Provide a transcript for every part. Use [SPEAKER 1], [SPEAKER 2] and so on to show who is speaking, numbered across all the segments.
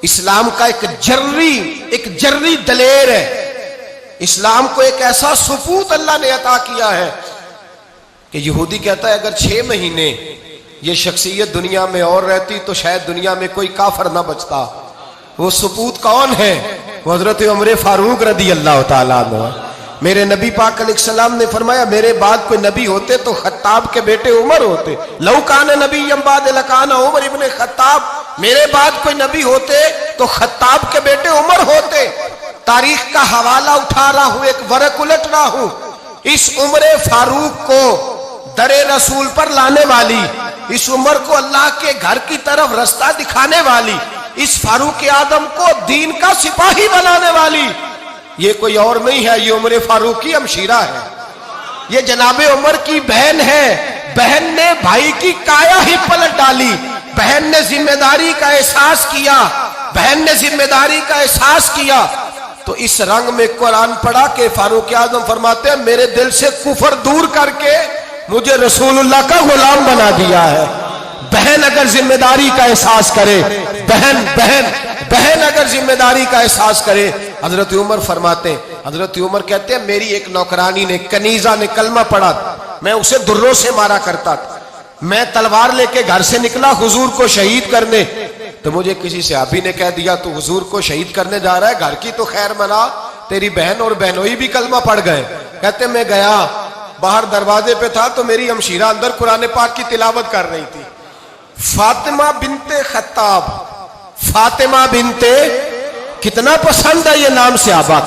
[SPEAKER 1] इस्लाम का एक जर्री दलेर है। इस्लाम को एक ऐसा सुपूत अल्लाह ने अता किया है कि यहूदी कहता है अगर 6 महीने ये शख्सियत दुनिया में और रहती तो शायद दुनिया में कोई काफर ना बचता। वो सुपूत कौन है? वो हजरत उमर फारूक रदी अल्लाह ताला अन्हु। मेरे नबी पाक अलैहिस्सलाम ने फरमाया मेरे बाद कोई नबी होते तो खत्ताब के बेटे उमर होते। लौ कान नबी बाद लकान उमर इब्ने खत्ताब। मेरे बाद कोई नबी होते तो खत्ताब के बेटे उमर होते। तारीख का हवाला उठा रहा हूं, एक वरक उलट रहा हूं। इस उमर फारूक को दरे रसूल पर लाने वाली, इस उमर को अल्लाह के घर की तरफ रास्ता दिखाने वाली, इस फारूक आदम को दीन का सिपाही बनाने वाली ये कोई और नहीं है, ये उमर फारूक की हमशीरा है। ये जनाबे उमर की बहन है। बहन ने भाई की काया ही पलट डाली। बहन ने जिम्मेदारी का एहसास किया। बहन ने जिम्मेदारी का एहसास किया तो इस रंग में कुरान पढ़ा के फारूक आजम फरमाते हैं मेरे दिल से कुफर दूर करके मुझे रसूलुल्लाह का गुलाम बना दिया है। बहन अगर जिम्मेदारी का एहसास करे, बहन अगर जिम्मेदारी का एहसास करे। हजरत उमर फरमाते हैं, हजरत उमर कहते हैं मेरी एक नौकरानी ने कनीजा ने कलमा पढ़ा, मैं उसे दुर्रों से मारा करता था। मैं तलवार लेके घर से निकला हुजूर को शहीद करने, तो मुझे किसी सहाबी ने कह दिया तू हुजूर को शहीद करने जा रहा है, घर की तो खैर मना, तेरी बहन और बहनोई भी कलमा पढ़ गए। कहते मैं गया, बाहर दरवाजे पे था तो मेरी हमशीरा अंदर कुरान पाक की तिलावत कर रही थी। फातिमा बिनते खत्ताब, फातिमा बिनते, कितना पसंद है ये नाम सहाबा,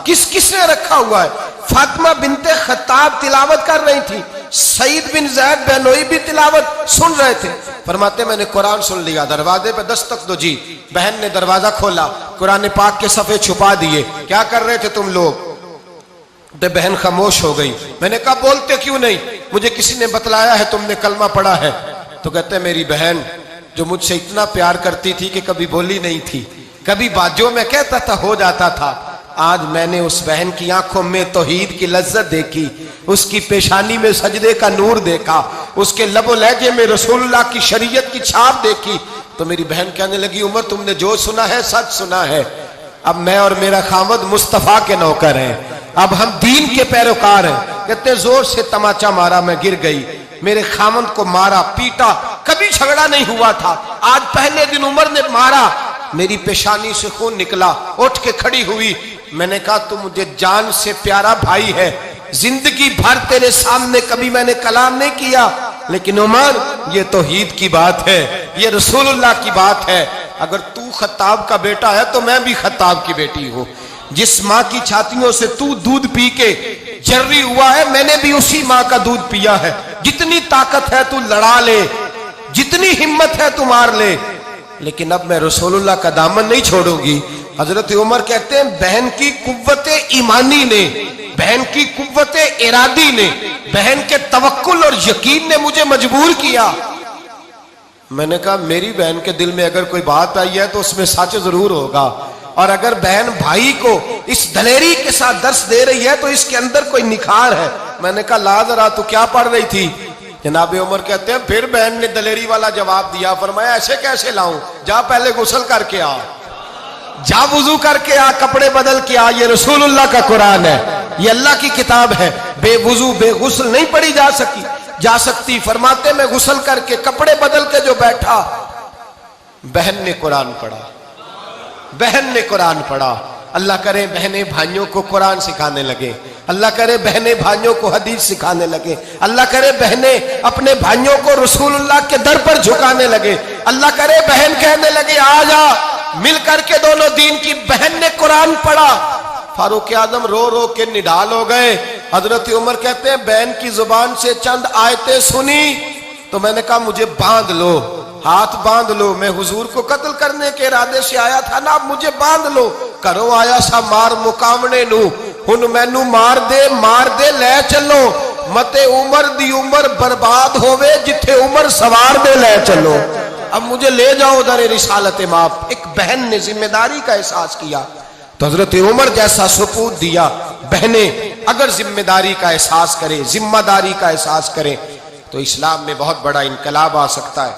[SPEAKER 1] किसने रखा हुआ है। फातिमा बिनते खत्ताब तिलावत कर रही थी। सईद बिन ज़ैद बेनोई भी तिलावत सुन रहे थे। फरमाते मैंने कुरान सुन लिया, दरवाजे पे दस्तक दो जी। बहन ने दरवाजा खोला, कुरान पाक के सफ़े छुपा दिए। क्या कर रहे थे तुम लोग? तो बहन खामोश हो गई। मैंने कहा बोलते क्यों नहीं? मुझे किसी ने बतलाया है तुमने कलमा पढ़ा है। तो कहते मेरी बहन जो मुझसे इतना प्यार करती थी कि कभी बोली नहीं थी, कभी बाजों में कहता था हो जाता था, आज मैंने उस बहन की आंखों में तौहीद की लज्जत देखी, उसकी पेशानी में सजदे का नूर देखा, उसके लबो लहजे में रसूलुल्लाह की शरीयत की छाप देखी। तो मेरी बहन कहने लगी उमर तुमने जो सुना है सच सुना है। अब मैं और मेरा खामद मुस्तफा के नौकर हैं, अब हम दीन के पैरोकार हैं। कहते जोर से तमाचा मारा, मैं गिर गई, मेरे खामद को मारा पीटा, कभी झगड़ा नहीं हुआ था, आज पहले दिन उमर ने मारा, मेरी पेशानी से खून निकला, उठ के खड़ी हुई। मैंने कहा तू मुझे जान से प्यारा भाई है, जिंदगी भर तेरे सामने कभी मैंने कलाम नहीं किया, लेकिन उमर ये तौहीद की बात है, ये रसूलुल्लाह की बात है। अगर तू खत्ताब का बेटा है तो मैं भी खत्ताब की बेटी हूं। जिस माँ की छातियों से तू दूध पी के जर्री हुआ है, मैंने भी उसी माँ का दूध पिया है। जितनी ताकत है तू लड़ा ले, जितनी हिम्मत है तू मार ले, लेकिन अब मैं रसूलुल्लाह का दामन नहीं छोड़ूंगी। हजरत उमर कहते हैं बहन की कुव्वते ईमानी ने, बहन की कुव्वते इरादी ने, बहन के तवक्कुल और यकीन ने मुझे मजबूर किया। मैंने कहा मेरी बहन के दिल में अगर कोई बात आई है तो उसमें सच जरूर होगा, और अगर बहन भाई को इस दलेरी के साथ दर्श दे रही है तो इसके अंदर कोई निखार है। मैंने कहा ला जरा तू क्या पढ़ रही थी? जनाबे उमर कहते हैं फिर बहन ने दलेरी वाला जवाब दिया, फरमाया ऐसे कैसे लाऊं, जा पहले गुस्ल करके आ, जा वुजू करके आ, कपड़े बदल के आ, ये रसूलुल्लाह का कुरान है, ये अल्लाह की किताब है, बेवुजू बेगुस्ल नहीं पढ़ी जा सकती। फरमाते मैं गुस्ल करके कपड़े बदल के जो बैठा, बहन ने कुरान पढ़ा, बहन ने कुरान पढ़ा। अल्लाह करे बहनें भाइयों को कुरान सिखाने लगे, अल्लाह करे बहनें भाइयों को हदीस सिखाने लगे, अल्लाह करे बहनें अपने भाइयों को रसूलुल्लाह के दर पर झुकाने लगे, अल्लाह करे बहन कहने लगे आ जा मिल करके दोनों दीन की। बहन ने कुरान पढ़ा, फारूक आजम रो रो के निढाल हो गए। हजरत उमर कहते हैं बहन की जुबान से चंद आयतें सुनी तो मैंने कहा मुझे बांध लो, हाथ बांध लो, मैं हुजूर को कत्ल करने के इरादे से आया था ना, अब मुझे बांध लो। करो आया सा मार मुकामने नू, हुन मैनू मार दे ले चलो, मते उमर दी उमर बर्बाद होवे, जिथे उमर सवार दे ले चलो, अब मुझे ले जाओ दर रिसालत माप। एक बहन ने जिम्मेदारी का एहसास किया तो हजरत उमर जैसा सुपूत दिया। बहनें अगर जिम्मेदारी का एहसास करें, जिम्मेदारी का एहसास करें तो इस्लाम में बहुत बड़ा इनकलाब आ सकता है।